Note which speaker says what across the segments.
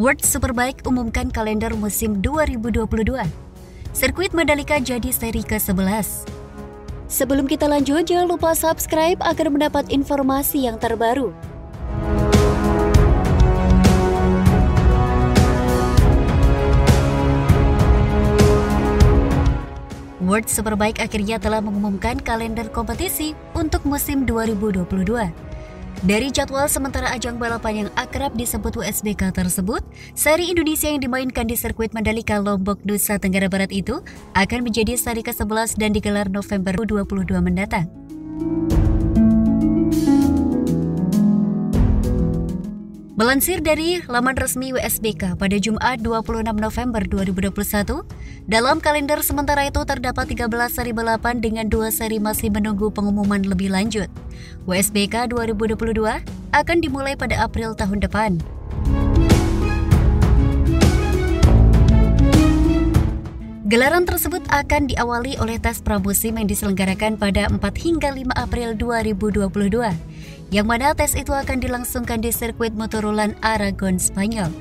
Speaker 1: World Superbike umumkan kalender musim 2022. Sirkuit Mandalika jadi seri ke-11. Sebelum kita lanjut, jangan lupa subscribe agar mendapat informasi yang terbaru. World Superbike akhirnya telah mengumumkan kalender kompetisi untuk musim 2022. Dari jadwal sementara ajang balapan yang akrab disebut WSBK tersebut, seri Indonesia yang dimainkan di sirkuit Mandalika, Lombok, Nusa Tenggara Barat itu akan menjadi seri ke-11 dan digelar November 2022 mendatang. Melansir dari laman resmi WSBK pada Jumat 26 November 2021, dalam kalender sementara itu terdapat 13 seri balapan dengan 2 seri masih menunggu pengumuman lebih lanjut. WSBK 2022 akan dimulai pada April tahun depan. Gelaran tersebut akan diawali oleh tes pramusim yang diselenggarakan pada 4 hingga 5 April 2022, yang mana tes itu akan dilangsungkan di sirkuit Motorland Aragon, Spanyol.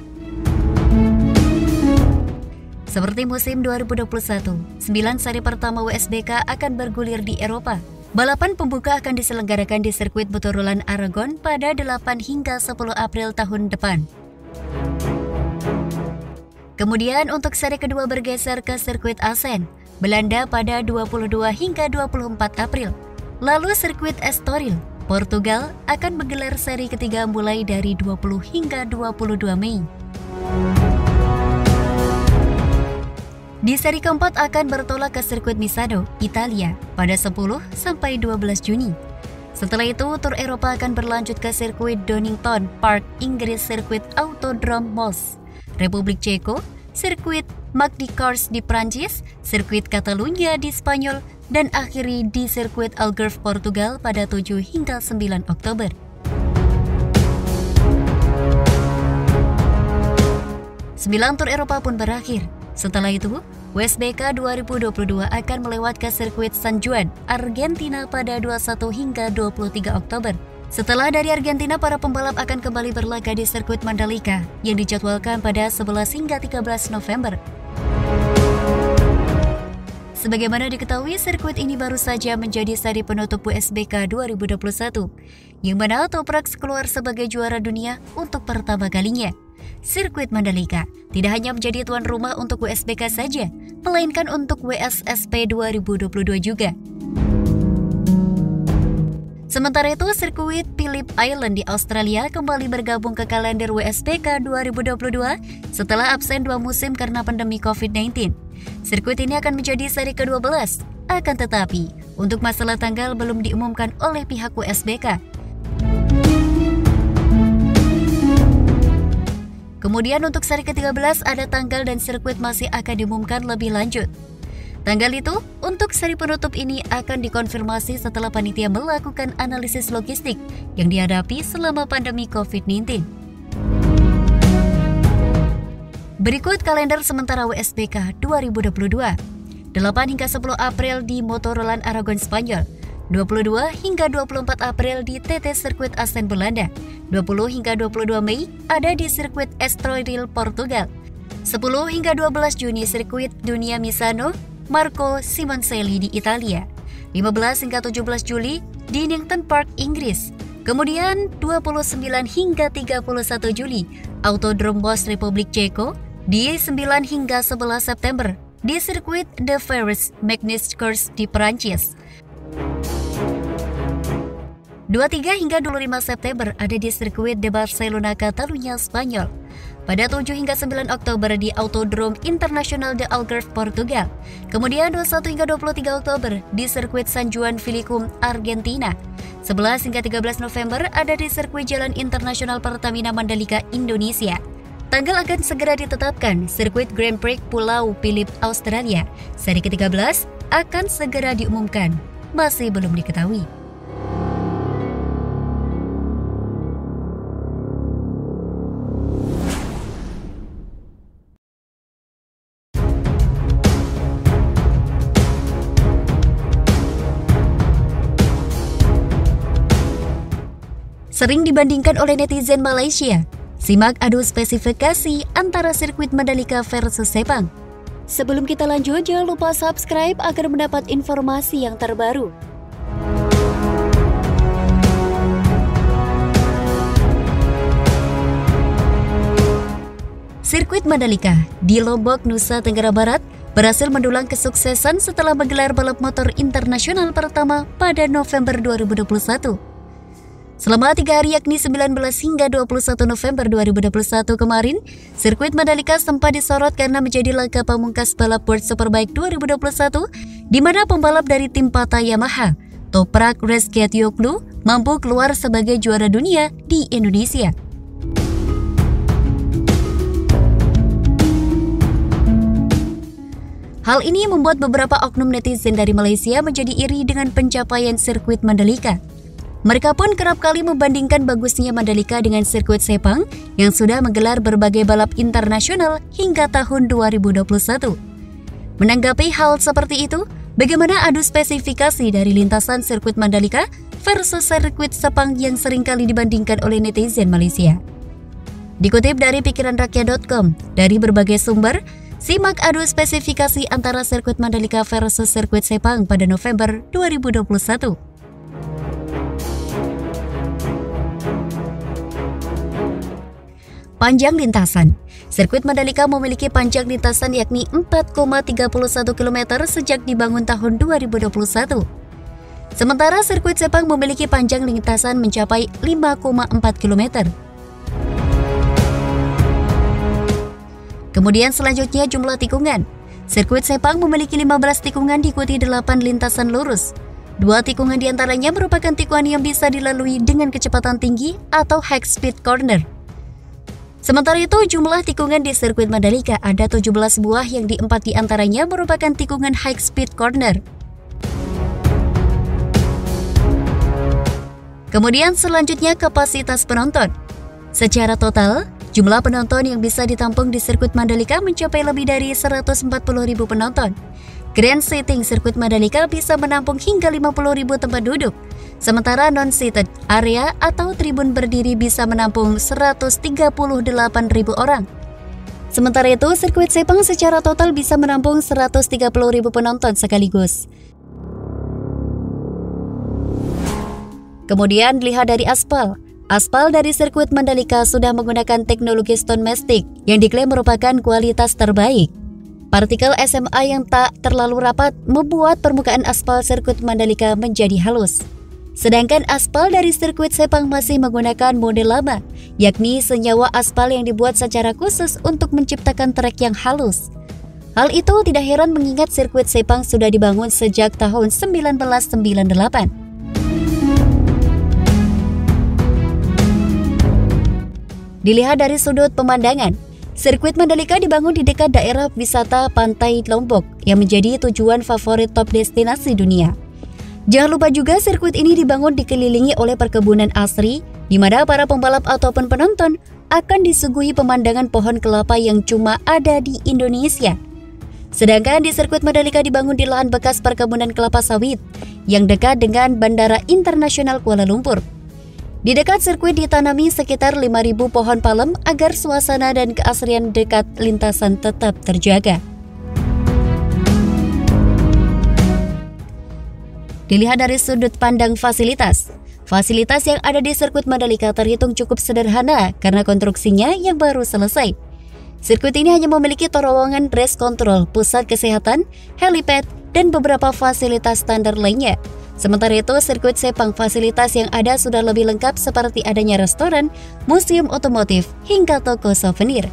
Speaker 1: Seperti musim 2021, 9 seri pertama WSBK akan bergulir di Eropa. Balapan pembuka akan diselenggarakan di sirkuit Motorland Aragon pada 8 hingga 10 April tahun depan. Kemudian untuk seri kedua bergeser ke sirkuit Assen, Belanda pada 22 hingga 24 April. Lalu sirkuit Estoril, Portugal akan menggelar seri ketiga mulai dari 20 hingga 22 Mei. Di seri keempat akan bertolak ke sirkuit Misano, Italia pada 10 sampai 12 Juni. Setelah itu, tur Eropa akan berlanjut ke sirkuit Donington Park, Inggris, sirkuit Autodrome Moss, Republik Ceko, sirkuit Marc de Cars di Prancis, sirkuit Catalunya di Spanyol, dan akhiri di sirkuit Algarve, Portugal pada 7 hingga 9 Oktober. Sembilan tur Eropa pun berakhir. Setelah itu, WSBK 2022 akan melewat ke sirkuit San Juan, Argentina pada 21 hingga 23 Oktober. Setelah dari Argentina, para pembalap akan kembali berlaga di sirkuit Mandalika yang dijadwalkan pada 11 hingga 13 November. Sebagaimana diketahui, sirkuit ini baru saja menjadi seri penutup WSBK 2021, yang mana Toprak keluar sebagai juara dunia untuk pertama kalinya. Sirkuit Mandalika tidak hanya menjadi tuan rumah untuk WSBK saja, melainkan untuk WSSP 2022 juga. Sementara itu, sirkuit Phillip Island di Australia kembali bergabung ke kalender WSBK 2022 setelah absen 2 musim karena pandemi COVID-19. Sirkuit ini akan menjadi seri ke-12, akan tetapi untuk masalah tanggal belum diumumkan oleh pihak WSBK. Kemudian untuk seri ke-13 ada tanggal dan sirkuit masih akan diumumkan lebih lanjut. Tanggal itu untuk seri penutup ini akan dikonfirmasi setelah panitia melakukan analisis logistik yang dihadapi selama pandemi COVID-19. Berikut kalender sementara WSBK 2022. 8 hingga 10 April di Motorland Aragon, Spanyol. 22 hingga 24 April di TT Sirkuit Assen, Belanda. 20 hingga 22 Mei ada di sirkuit Estoril, Portugal. 10 hingga 12 Juni sirkuit Dunia Misano, Marco Simoncelli di Italia. 15 hingga 17 Juli di Donington Park, Inggris. Kemudian 29 hingga 31 Juli Autodrome Moss, Republik Ceko. Di 9 hingga 11 September di sirkuit De Vries Magnus Course di Prancis. 23 hingga 25 September ada di sirkuit de Barcelona, Catalunya, Spanyol. Pada 7 hingga 9 Oktober di Autodrome Internacional de Algarve, Portugal. Kemudian 21 hingga 23 Oktober di sirkuit San Juan Vilicum, Argentina. 11 hingga 13 November ada di sirkuit Jalan Internasional Pertamina Mandalika, Indonesia. Tanggal akan segera ditetapkan. Sirkuit Grand Prix Pulau Phillip, Australia, seri ke-13 akan segera diumumkan. Masih belum diketahui. Sering dibandingkan oleh netizen Malaysia, Simak adu spesifikasi antara sirkuit Mandalika versus Sepang. Sebelum kita lanjut, jangan lupa subscribe agar mendapat informasi yang terbaru. Sirkuit Mandalika di Lombok, Nusa Tenggara Barat berhasil mendulang kesuksesan setelah menggelar balap motor internasional pertama pada November 2021. Selama 3 hari yakni 19 hingga 21 November 2021 kemarin, sirkuit Mandalika sempat disorot karena menjadi laga pamungkas balap World Superbike 2021 di mana pembalap dari tim Pata Yamaha, Toprak Razgatlioglu, mampu keluar sebagai juara dunia di Indonesia. Hal ini membuat beberapa oknum netizen dari Malaysia menjadi iri dengan pencapaian sirkuit Mandalika. Mereka pun kerap kali membandingkan bagusnya Mandalika dengan sirkuit Sepang yang sudah menggelar berbagai balap internasional hingga tahun 2021. Menanggapi hal seperti itu, bagaimana adu spesifikasi dari lintasan sirkuit Mandalika versus sirkuit Sepang yang seringkali dibandingkan oleh netizen Malaysia? Dikutip dari pikiranrakyat.com, dari berbagai sumber, simak adu spesifikasi antara sirkuit Mandalika versus sirkuit Sepang pada November 2021. Panjang lintasan. Sirkuit Mandalika memiliki panjang lintasan yakni 4,31 km sejak dibangun tahun 2021. Sementara sirkuit Sepang memiliki panjang lintasan mencapai 5,4 km. Kemudian selanjutnya jumlah tikungan. Sirkuit Sepang memiliki 15 tikungan diikuti 8 lintasan lurus. 2 tikungan diantaranya merupakan tikungan yang bisa dilalui dengan kecepatan tinggi atau high speed corner. Sementara itu jumlah tikungan di sirkuit Mandalika ada 17 buah yang 4 diantaranya merupakan tikungan high speed corner. Kemudian selanjutnya kapasitas penonton. Secara total, jumlah penonton yang bisa ditampung di sirkuit Mandalika mencapai lebih dari 140.000 penonton. Grand Seating sirkuit Mandalika bisa menampung hingga 50.000 tempat duduk. Sementara non-seated area atau tribun berdiri bisa menampung 138.000 orang. Sementara itu, sirkuit Sepang secara total bisa menampung 130.000 penonton sekaligus. Kemudian dilihat dari aspal. Aspal dari sirkuit Mandalika sudah menggunakan teknologi Stone Mastic yang diklaim merupakan kualitas terbaik. Partikel SMA yang tak terlalu rapat membuat permukaan aspal sirkuit Mandalika menjadi halus. Sedangkan aspal dari sirkuit Sepang masih menggunakan model lama, yakni senyawa aspal yang dibuat secara khusus untuk menciptakan trek yang halus. Hal itu tidak heran mengingat sirkuit Sepang sudah dibangun sejak tahun 1998. Dilihat dari sudut pemandangan, sirkuit Mandalika dibangun di dekat daerah wisata Pantai Lombok yang menjadi tujuan favorit top destinasi dunia. Jangan lupa juga sirkuit ini dibangun dikelilingi oleh perkebunan asri, di mana para pembalap ataupun penonton akan disuguhi pemandangan pohon kelapa yang cuma ada di Indonesia. Sedangkan di sirkuit Mandalika dibangun di lahan bekas perkebunan kelapa sawit yang dekat dengan Bandara Internasional Kuala Lumpur. Di dekat sirkuit ditanami sekitar 5.000 pohon palem agar suasana dan keasrian dekat lintasan tetap terjaga. Dilihat dari sudut pandang fasilitas. Fasilitas yang ada di sirkuit Mandalika terhitung cukup sederhana karena konstruksinya yang baru selesai. Sirkuit ini hanya memiliki terowongan race control, pusat kesehatan, helipad, dan beberapa fasilitas standar lainnya. Sementara itu, sirkuit Sepang fasilitas yang ada sudah lebih lengkap seperti adanya restoran, museum otomotif, hingga toko souvenir.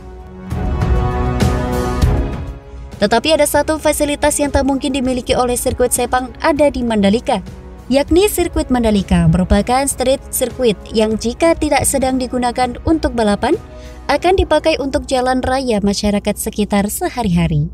Speaker 1: Tetapi ada satu fasilitas yang tak mungkin dimiliki oleh sirkuit Sepang ada di Mandalika, yakni sirkuit Mandalika merupakan street circuit yang jika tidak sedang digunakan untuk balapan, akan dipakai untuk jalan raya masyarakat sekitar sehari-hari.